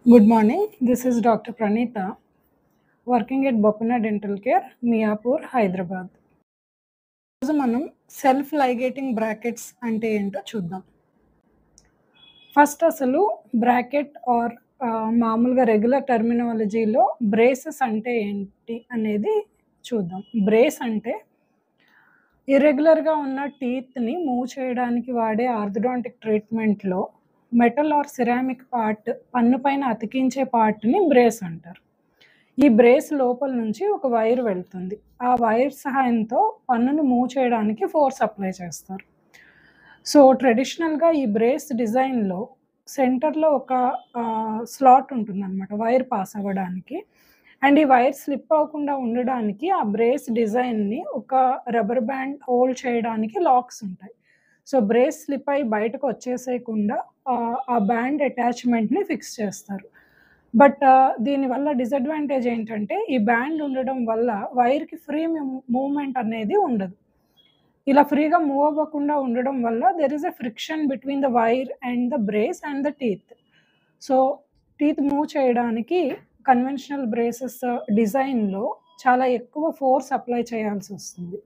Good morning. This is Dr. Pranita, working at Bopana Dental Care, Miapur, Hyderabad. ఈరోజు మనం self ligating brackets అంటే ఏంటో చూద్దాం. First అసలు బ్రాకెట్ ఆర్ మామూలుగా రెగ్యులర్ టర్మినాలజీలో బ్రేసెస్ అంటే ఏంటి అనేది చూద్దాం. బ్రేస్ అంటే ఇర్రెగ్యులర్గా ఉన్న టీత్ని మూవ్ చేయడానికి వాడే ఆర్థోడాంటిక్ ట్రీట్మెంట్లో మెటల్ ఆర్ సిరామిక్ పార్ట్ పన్ను పైన అతికించే పార్ట్ని బ్రేస్ అంటారు. ఈ బ్రేస్ లోపల నుంచి ఒక వైర్ వెళ్తుంది. ఆ వైర్ సహాయంతో పన్నును మూవ్ చేయడానికి ఫోర్స్ అప్లై చేస్తారు. సో ట్రెడిషనల్గా ఈ బ్రేస్ డిజైన్లో సెంటర్లో ఒక స్లాట్ ఉంటుందన్నమాట వైర్ పాస్ అవ్వడానికి. అండ్ ఈ వైర్ స్లిప్ అవ్వకుండా ఉండడానికి ఆ బ్రేస్ డిజైన్ని ఒక రబ్బర్ బ్యాండ్ హోల్డ్ చేయడానికి లాక్స్ ఉంటాయి. సో బ్రేస్ స్లిప్ అయ్యి బయటకు వచ్చేసేయకుండా ఆ బ్యాండ్ అటాచ్మెంట్ని ఫిక్స్ చేస్తారు. బట్ దీనివల్ల డిసడ్వాంటేజ్ ఏంటంటే ఈ బ్యాండ్ ఉండడం వల్ల వైర్కి ఫ్రీ మూవ్మెంట్ అనేది ఉండదు. ఇలా ఫ్రీగా మూవ్ అవ్వకుండా ఉండడం వల్ల there is a friction between the wire and the brace and the teeth. So teeth move చేయడానికి కన్వెన్షనల్ బ్రేసెస్ డిజైన్లో చాలా ఎక్కువ ఫోర్స్ అప్లై చేయాల్సి వస్తుంది.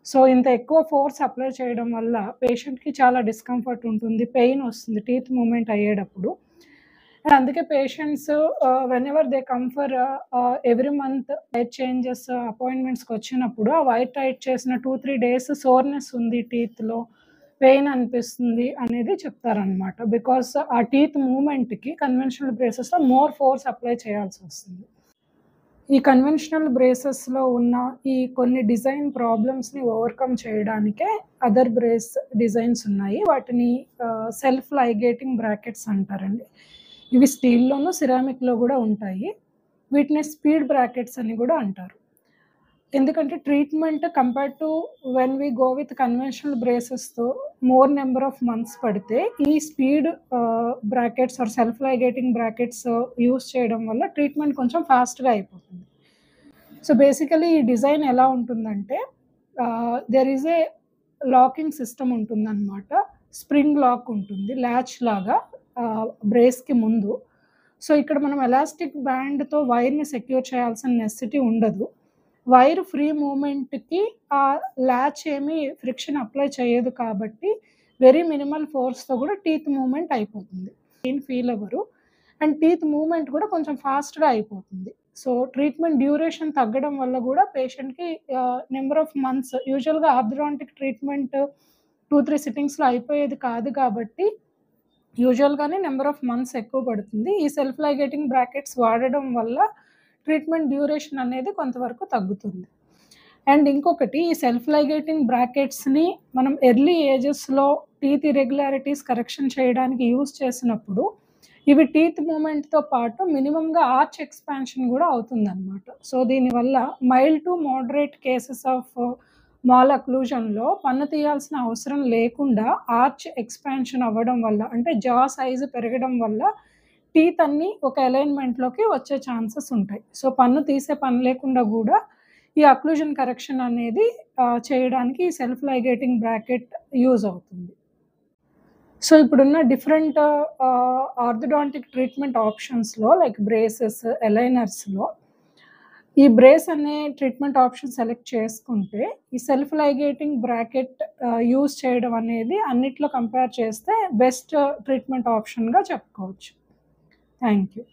సో ఇంత ఎక్కువ ఫోర్స్ అప్లై చేయడం వల్ల పేషెంట్కి చాలా డిస్కంఫర్ట్ ఉంటుంది, పెయిన్ వస్తుంది టీత్ మూవ్మెంట్ అయ్యేటప్పుడు. అండ్ అందుకే patients whenever they come for every month wire changes అపాయింట్మెంట్స్కి వచ్చినప్పుడు ఆ వైర్ టైట్ చేసిన 2-3 డేస్ సోర్నెస్ ఉంది టీత్లో, పెయిన్ అనిపిస్తుంది అనేది చెప్తారనమాట. బికాస్ ఆ టీత్ మూవ్మెంట్కి కన్వెన్షనల్ బ్రేసెస్లో మోర్ ఫోర్స్ అప్లై చేయాల్సి వస్తుంది. ఈ కన్వెన్షనల్ బ్రేసెస్లో ఉన్న ఈ కొన్ని డిజైన్ ప్రాబ్లమ్స్ని ఓవర్కమ్ చేయడానికే అదర్ బ్రేస్ డిజైన్స్ ఉన్నాయి. వాటిని సెల్ఫ్ లైగేటింగ్ బ్రాకెట్స్ అంటారండి. ఇవి స్టీల్లోనూ సిరామిక్లో కూడా ఉంటాయి. వీటిని స్పీడ్ బ్రాకెట్స్ అని కూడా అంటారు. ఎందుకంటే treatment compare to when we go with conventional బ్రేసెస్తో మోర్ నెంబర్ ఆఫ్ మంత్స్ పడితే ఈ speed brackets or self ligating brackets use చేయడం వల్ల ట్రీట్మెంట్ కొంచెం ఫాస్ట్గా అయిపోతుంది. సో బేసికలీ ఈ డిజైన్ ఎలా ఉంటుందంటే there is a locking system ఉంటుందన్నమాట. స్ప్రింగ్ లాక్ ఉంటుంది ల్యాచ్ లాగా బ్రేస్కి ముందు. సో ఇక్కడ మనం ఎలాస్టిక్ బ్యాండ్తో వైర్ని సెక్యూర్ చేయాల్సిన నెసెసిటీ ఉండదు. వైర్ ఫ్రీ మూమెంట్కి ఆ ల్యాచ్ ఏమీ ఫ్రిక్షన్ అప్లై చేయదు కాబట్టి వెరీ మినిమల్ ఫోర్స్తో కూడా టీత్ మూవ్మెంట్ అయిపోతుంది. పెయిన్ ఫీల్ అవ్వరు అండ్ టీత్ మూవ్మెంట్ కూడా కొంచెం ఫాస్ట్గా అయిపోతుంది. సో ట్రీట్మెంట్ డ్యూరేషన్ తగ్గడం వల్ల కూడా పేషెంట్కి నెంబర్ ఆఫ్ మంత్స్, యూజువల్గా ఆర్థోడాంటిక్ ట్రీట్మెంట్ 2-3 సిట్టింగ్స్లో అయిపోయేది కాదు కాబట్టి యూజువల్గానే నెంబర్ ఆఫ్ మంత్స్ ఎక్కువ పడుతుంది. ఈ సెల్ఫ్ లైగేటింగ్ బ్రాకెట్స్ వాడడం వల్ల ట్రీట్మెంట్ డ్యూరేషన్ అనేది కొంతవరకు తగ్గుతుంది. అండ్ ఇంకొకటి, ఈ సెల్ఫ్ లైగేటింగ్ బ్రాకెట్స్ని మనం ఎర్లీ ఏజెస్లో టీత్ ఇర్రెగ్యులారిటీస్ కరెక్షన్ చేయడానికి యూస్ చేసినప్పుడు ఇవి టీత్ మూమెంట్తో పాటు మినిమంగా ఆర్చ్ ఎక్స్పాన్షన్ కూడా అవుతుందన్నమాట. సో దీనివల్ల mild to moderate cases of మాల్ అక్లూజన్లో పన్ను తీయాల్సిన అవసరం లేకుండా ఆర్చ్ ఎక్స్పాన్షన్ అవ్వడం వల్ల, అంటే జా సైజు పెరగడం వల్ల టీత్ అన్నీ ఒక అలైన్మెంట్లోకి వచ్చే ఛాన్సెస్ ఉంటాయి. సో పన్ను తీసే పని లేకుండా కూడా ఈ అక్లూజన్ కరెక్షన్ అనేది చేయడానికి ఈ సెల్ఫ్ లైగేటింగ్ బ్రాకెట్ యూజ్ అవుతుంది. సో ఇప్పుడున్న డిఫరెంట్ ఆర్థోడాంటిక్ ట్రీట్మెంట్ ఆప్షన్స్లో లైక్ బ్రేసెస్, అలైనర్స్లో ఈ బ్రేస్ అనే ట్రీట్మెంట్ ఆప్షన్ సెలెక్ట్ చేసుకుంటే ఈ సెల్ఫ్ లైగేటింగ్ బ్రాకెట్ యూజ్ చేయడం అనేది అన్నిట్లో కంపేర్ చేస్తే బెస్ట్ ట్రీట్మెంట్ ఆప్షన్గా చెప్పుకోవచ్చు. Thank you.